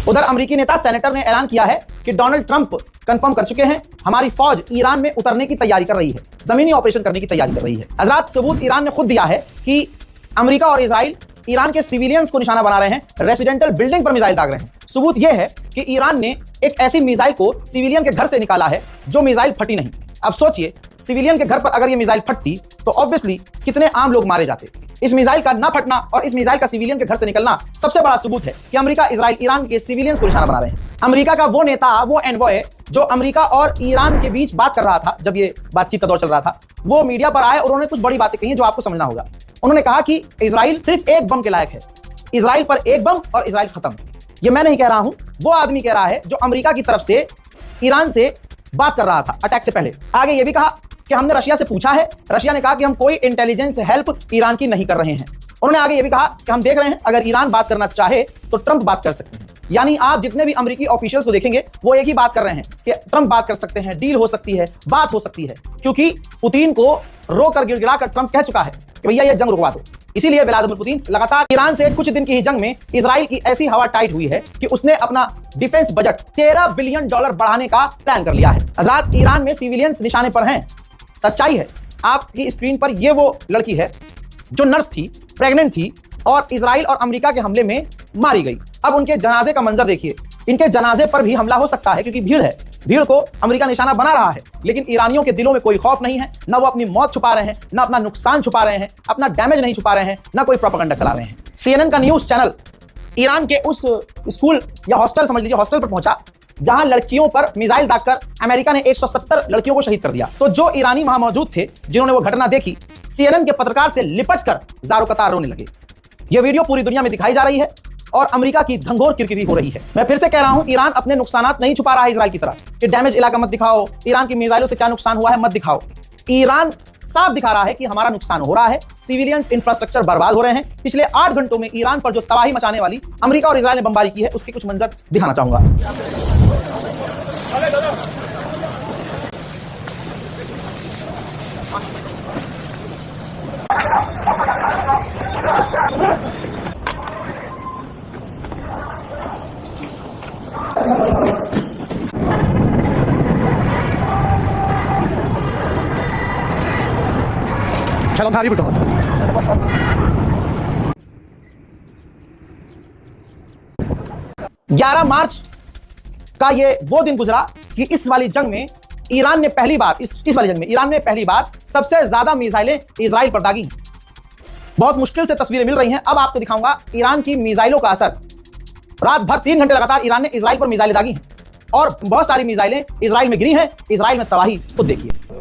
उधर अमेरिकी नेता सेनेटर ने ऐलान किया है कि डोनाल्ड ट्रंप कंफर्म कर चुके हैं हमारी फौज ईरान में उतरने की तैयारी कर रही है, जमीनी ऑपरेशन करने की तैयारी कर रही है। हजरात, सबूत ईरान ने खुद दिया है कि अमेरिका और इजराइल ईरान के सिविलियंस को निशाना बना रहे हैं, रेसिडेंटल बिल्डिंग पर मिसाइल दाग रहे हैं। सबूत यह है कि ईरान ने एक ऐसी मिसाइल को सिविलियन के घर से निकाला है जो मिसाइल फटी नहीं। अब सोचिए, सिविलियन के घर पर अगर यह मिसाइल फटती तो ऑब्वियसली कितने आम लोग मारे जाते। इस मिसाइल का ना फटना और इस मिसाइल का सिविलियन के घर से निकलना सबसे बड़ा सबूत है कि अमेरिका इजराइल ईरान के सिविलियंस को निशाना बना रहे हैं। अमेरिका का वो नेता, वो एनवॉय जो अमेरिका और ईरान के बीच बात कर रहा था, जब ये बातचीत का दौर चल रहा था, वो मीडिया पर आए और उन्होंने कुछ बड़ी बातें कही जो आपको समझना होगा। उन्होंने कहा कि इजराइल सिर्फ एक बम के लायक है, इजराइल पर एक बम और इजराइल खत्म। ये मैं नहीं कह रहा हूं, वो आदमी कह रहा है जो अमेरिका की तरफ से ईरान से बात कर रहा था अटैक से पहले। आगे ये भी कहा कि हमने रशिया से पूछा है, रशिया ने कहा कि हम कोई इंटेलिजेंस हेल्प ईरान की नहीं कर रहे हैं। उन्होंने आगे ये भी कहा कि हम देख रहे हैं अगर ईरान बात करना चाहे तो ट्रंप बात कर सकते हैं। यानी आप जितने भी अमेरिकी ऑफिशियल्स को देखेंगे वो एक ही बात कर रहे हैं कि ट्रंप बात कर सकते हैं, डील हो सकती है, बात हो सकती है, क्योंकि पुतिन को रोकर गिड़गिड़ाकर ट्रंप कह चुका है कि भैया ये जंग रुकवा दो। इसीलिए व्लादिमीर पुतिन लगातार ईरान से कुछ दिन की ही जंग में इजराइल की ऐसी हवा टाइट हुई है कि उसने अपना डिफेंस बजट $13 बिलियन बढ़ाने का प्लान कर लिया है। हजरात, ईरान में सिविलियंस निशाने पर हैं। सच्चाई है, आपकी स्क्रीन पर ये वो लड़की है जो नर्स थी, प्रेग्नेंट थी और इजराइल और अमेरिका के हमले में मारी गई। अब उनके जनाजे का मंजर देखिए। इनके जनाजे पर भी हमला हो सकता है क्योंकि भीड़ है, भीड़ को अमेरिका निशाना बना रहा है, लेकिन ईरानियों के दिलों में कोई खौफ नहीं है। ना वो अपनी मौत छुपा रहे हैं, ना अपना नुकसान छुपा रहे हैं, अपना डैमेज नहीं छुपा रहे हैं, ना कोई प्रोपेगेंडा चला रहे हैं। CNN का न्यूज चैनल ईरान के उस स्कूल या हॉस्टल, समझ लीजिए हॉस्टल पर पहुंचा जहां लड़कियों पर मिसाइल दागकर अमेरिका ने 170 लड़कियों को शहीद कर दिया। तो जो ईरानी वहां मौजूद थे जिन्होंने वो घटना देखी, CNN के पत्रकार से लिपटकर जारो कतार रोने लगे। यह वीडियो पूरी दुनिया में दिखाई जा रही है और अमेरिका की घंघोर किरकिरी हो रही है। मैं फिर से कह रहा हूं, ईरान अपने नुकसानात नहीं छुपा रहा है इजराइल की तरह कि डैमेज इलाका मत दिखाओ, ईरान की मिसाइलों से क्या नुकसान हुआ है मत दिखाओ। ईरान साफ दिखा रहा है कि हमारा नुकसान हो रहा है, सिविलियंस इंफ्रास्ट्रक्चर बर्बाद हो रहे हैं। पिछले 8 घंटों में ईरान पर जो तबाही मचाने वाली अमेरिका और इजराइल ने बमबारी की है, उसके कुछ मंजर दिखाना चाहूंगा। चलो धारी बिठो। 11 मार्च का ये वो दिन गुजरा कि इस वाली जंग में ईरान ने पहली बार इस वाली जंग में ईरान ने पहली बार सबसे ज्यादा मिसाइलें इजराइल पर दागी। बहुत मुश्किल से तस्वीरें मिल रही हैं। अब आपको दिखाऊंगा ईरान की मिसाइलों का असर। रात भर 3 घंटे लगातार ईरान ने इजराइल पर मिसाइलें दागी हैं और बहुत सारी मिसाइलें इजराइल में गिरी हैं। इजराइल में तबाही खुद देखिए।